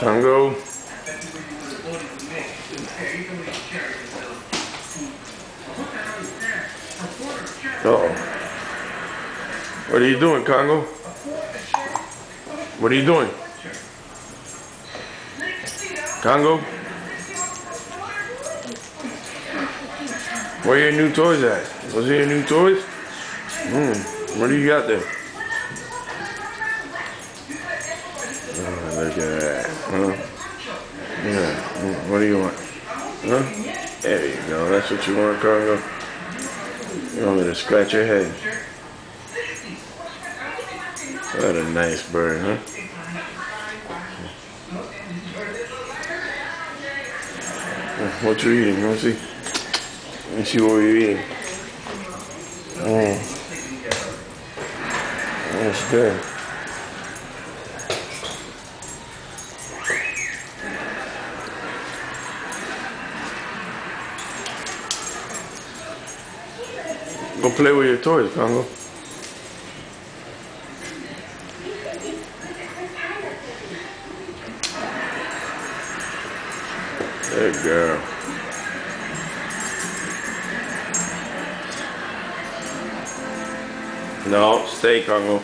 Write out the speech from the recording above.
Congo. Uh-oh. What are you doing, Congo? What are you doing? Congo? Where are your new toys at? Those are your new toys? What do you got there? Oh, look at that. Huh? Yeah. What do you want? Huh? There you go. That's what you want, Congo? You want me to scratch your head? What a nice bird, huh? What you eating? Let me see. Let me see what you're eating. That's good. Go play with your toys, Congo. Good girl. No, stay, Congo.